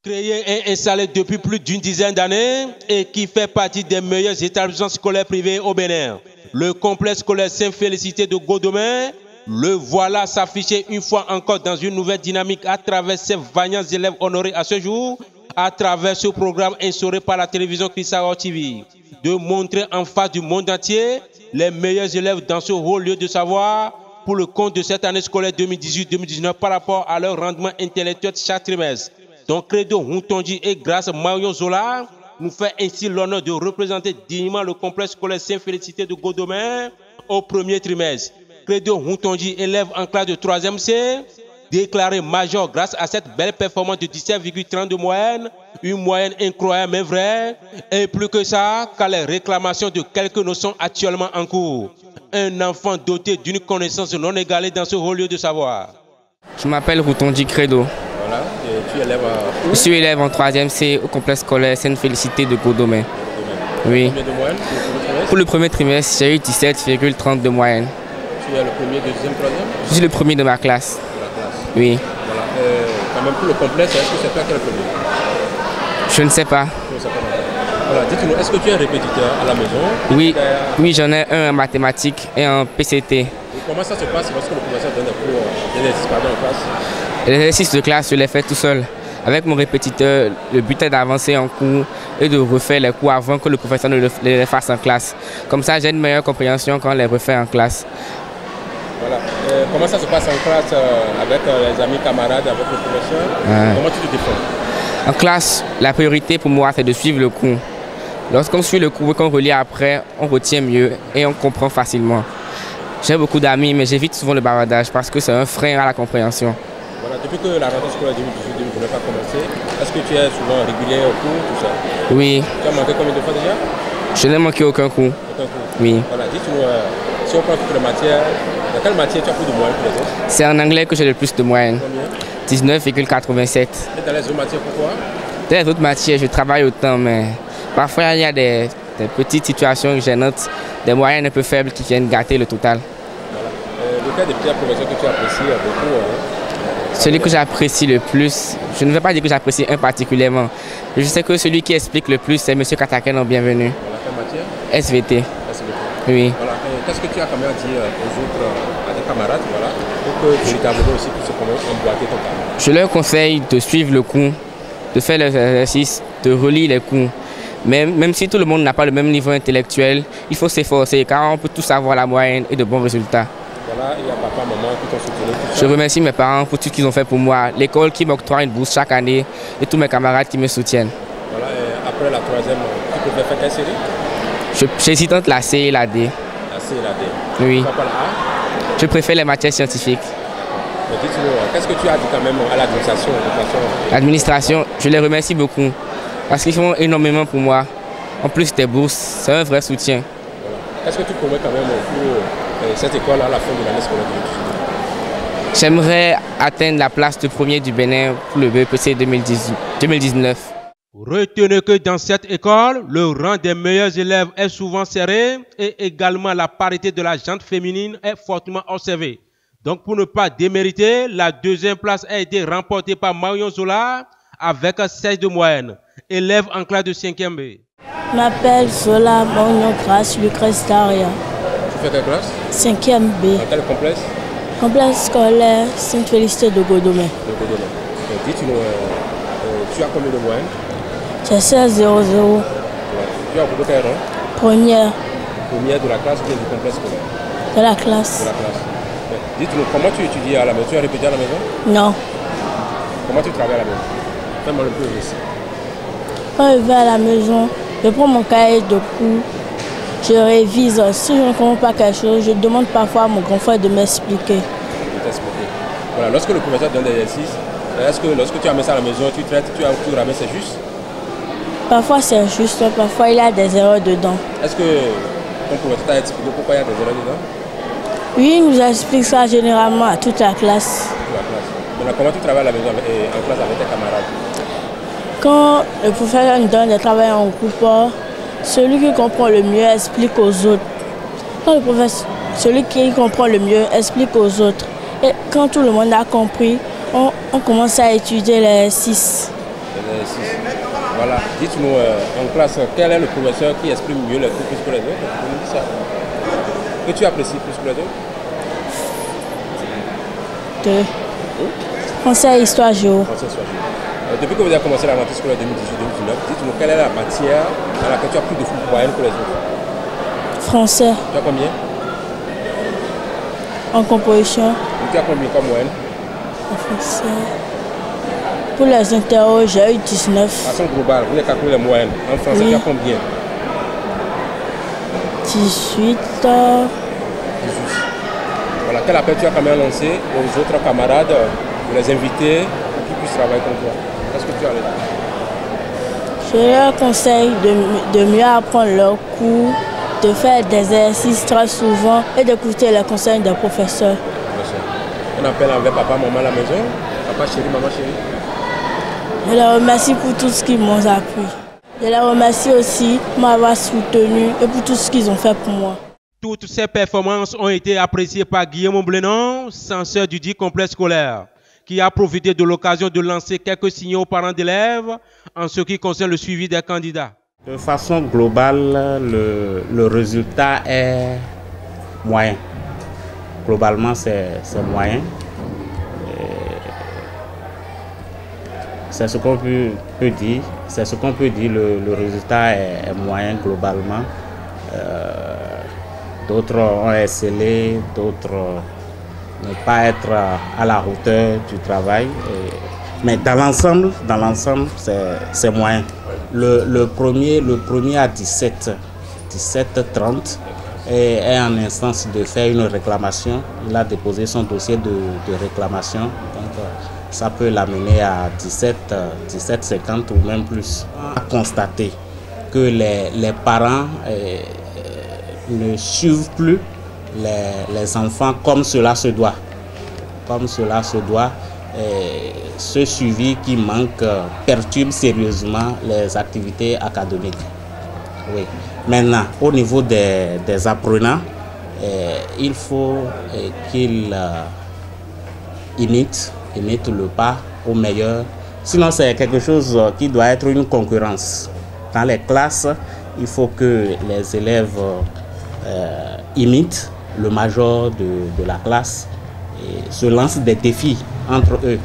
Créé et installé depuis plus d'une dizaine d'années et qui fait partie des meilleurs établissements scolaires privés au Bénin. Le complexe scolaire Sainte-Félicité de Godomè, le voilà s'afficher une fois encore dans une nouvelle dynamique à travers ses vaillants élèves honorés à ce jour, à travers ce programme instauré par la télévision Cristal TV, de montrer en face du monde entier les meilleurs élèves dans ce haut lieu de savoir pour le compte de cette année scolaire 2018-2019 par rapport à leur rendement intellectuel chaque trimestre. Donc Credo Huntonji et grâce à Marion Zola nous fait ainsi l'honneur de représenter dignement le complexe scolaire Sainte-Félicité de Godomè au premier trimestre. Credo Huntonji, élève en classe de 3e C, déclaré major grâce à cette belle performance de 17,30 de moyenne, une moyenne incroyable mais vraie, et plus que ça, car les réclamations de quelques notions actuellement en cours. Un enfant doté d'une connaissance non égalée dans ce haut lieu de savoir. Je m'appelle Huntonji Credo. Voilà, et tu es élève Je suis élève en 3e C au complexe scolaire Sainte-Félicité de Godomè. Oui. Combien de moyenne pour le premier trimestre, j'ai eu 17,30 de moyenne. Tu es le premier, deuxième, troisième? Je suis le premier de ma classe. De la classe. Oui. Voilà. Quand même pour le complexe, est-ce que c'est toi qui es le premier? Je ne sais pas. Je ne sais pas. Voilà, dites-nous, est-ce que tu es répétiteur à la maison? Oui, oui, j'en ai un en mathématiques et en PCT. Et comment ça se passe lorsque le professeur donne des cours, des exercices en classe? Les exercices de classe, je les fais tout seul. Avec mon répétiteur, le but est d'avancer en cours et de refaire les cours avant que le professeur ne les fasse en classe. Comme ça, j'ai une meilleure compréhension quand on les refait en classe. Voilà. Comment ça se passe en classe avec les amis, camarades, avec le professeur? Comment tu te défends? En classe, la priorité pour moi, c'est de suivre le cours. Lorsqu'on suit le cours et qu'on relit après, on retient mieux et on comprend facilement. J'ai beaucoup d'amis, mais j'évite souvent le bavardage parce que c'est un frein à la compréhension. Voilà, depuis que la rentrée scolaire 2018 ne pas commencer, est-ce que tu es souvent régulier au cours, tout ça? Oui. Tu as manqué combien de fois déjà? Je n'ai manqué aucun cours. Aucun cours? Oui. Voilà, dis-nous, si on prend toutes les matières, dans quelle matière tu as plus de moyenne que les autres? C'est en anglais que j'ai le plus de moyenne. Combien? 19,87. Et dans les autres matières, pourquoi? Dans les autres matières, je travaille autant, mais parfois il y a des petites situations gênantes, des moyennes un peu faibles qui viennent gâter le total. Voilà. Lequel des petits professeurs que tu apprécies beaucoup? Celui que j'apprécie le plus, je ne vais pas dire que j'apprécie un particulièrement. Je sais que celui qui explique le plus, c'est M. Kataken en bienvenue. Voilà, quelle matière? SVT. SVT. Oui. Voilà. Qu'est-ce que tu as quand même à dire aux autres, à tes camarades, voilà, pour que véritablement aussi puissent emboîter ton cas? Je leur conseille de suivre le cours, de faire les exercices, de relire les cours. Même si tout le monde n'a pas le même niveau intellectuel, il faut s'efforcer car on peut tous avoir la moyenne et de bons résultats. Voilà, il y a papa, maman qui t'ont soutenu. Je remercie mes parents pour tout ce qu'ils ont fait pour moi, l'école qui m'octroie une bourse chaque année et tous mes camarades qui me soutiennent. Voilà, et après la troisième, tu préfères faire quelle série? J'hésite entre la C et la D. La C et la D. Oui. Pourquoi pas la A? Je préfère les matières scientifiques. Dis-nous, qu'est-ce que tu as dit quand même à l'administration? L'administration, je les remercie beaucoup parce qu'ils font énormément pour moi. En plus des bourses, c'est un vrai soutien. Voilà. Qu'est-ce que tu promets quand même pour cette école à la fin de l'année scolaire? J'aimerais atteindre la place de premier du Bénin pour le BEPC 2019. Retenez que dans cette école, le rang des meilleurs élèves est souvent serré et également la parité de la gente féminine est fortement observée. Donc pour ne pas démériter, la deuxième place a été remportée par Marion Zola avec 16 de moyenne, élève en classe de 5e B. Je m'appelle Zola Marion Grace Lucrestaria. Tu fais quelle classe? 5e B. Dans quel complexe? Complexe scolaire Sainte-Félicité de Godomè. Dis-nous, tu as combien de moyenne? J'ai 16,00. Tu as occupé quel rang? Première. Première de la classe ou bien du complexe scolaire? De la classe. De la classe. Dites-nous, comment tu étudies à la maison? Tu as répété à la maison? Non. Comment tu travailles à la maison? Fais-moi un peu ici. Quand je vais à la maison, je prends mon cahier de cours, je révise. Si je ne comprends pas quelque chose, je demande parfois à mon grand frère de m'expliquer. De t'expliquer. Voilà, lorsque le professeur donne des exercices, est-ce que lorsque tu amènes ça à la maison, tu traites, tu ramènes, c'est juste? Parfois c'est injuste, parfois il y a des erreurs dedans. Est-ce que ton professeur t'a expliqué pourquoi il y a des erreurs dedans? Oui, il nous explique ça généralement à toute la classe. Maintenant, comment tu travailles à la maison en classe avec tes camarades? Quand le professeur nous donne des travaux en groupe, celui qui comprend le mieux explique aux autres. Quand le professeur, celui qui comprend le mieux explique aux autres. Et quand tout le monde a compris, on commence à étudier les 6. Exercice. Voilà. Dites-nous, en classe, quel est le professeur qui exprime mieux les cours plus que les autres? Vous nous dites ça. Que tu apprécies plus que les autres? Français, histoire, géo. Français, histoire, géo. Depuis que vous avez commencé la rentrée scolaire 2018-2019, dites-nous quelle est la matière dans laquelle tu as plus de moyenne que les autres? Français. Tu as combien? En composition. Tu as combien comme moyenne? En français. Pour les interros, j'ai eu 19. Façon globale, vous avez calculé les moyennes. En français, oui. Tu as combien? 18. 18. Voilà, quel appel tu as quand même lancé aux autres camarades de les inviter pour qu'ils puissent travailler comme toi? Qu'est-ce que tu as dit? Je leur conseille de mieux apprendre leurs cours, de faire des exercices très souvent et d'écouter les conseils des professeurs. Un appel envers papa, maman à la maison? Papa chéri, maman chérie? Je les remercie pour tout ce qu'ils m'ont appris. Je les remercie aussi pour m'avoir soutenu et pour tout ce qu'ils ont fait pour moi. Toutes ces performances ont été appréciées par Guillaume Blenon, censeur du dit complexe scolaire, qui a profité de l'occasion de lancer quelques signaux aux parents d'élèves en ce qui concerne le suivi des candidats. De façon globale, le résultat est moyen. Globalement, c'est moyen. C'est ce qu'on peut dire. C'est ce qu'on peut dire. Le résultat est moyen globalement. D'autres ont excellé, d'autres ne pas être à la hauteur du travail. Mais dans l'ensemble, c'est moyen. Le premier à 17h30 est en instance de faire une réclamation. Il a déposé son dossier de réclamation. Donc, ça peut l'amener à 17h50 ou même plus. On a constaté que les parents ne suivent plus les enfants comme cela se doit. Comme cela se doit. Ce suivi qui manque perturbe sérieusement les activités académiques. Oui. Maintenant, au niveau des apprenants, il faut qu'ils imitent le pas au meilleur. Sinon, c'est quelque chose qui doit être une concurrence. Dans les classes, il faut que les élèves imitent le major de la classe et se lancent des défis entre eux.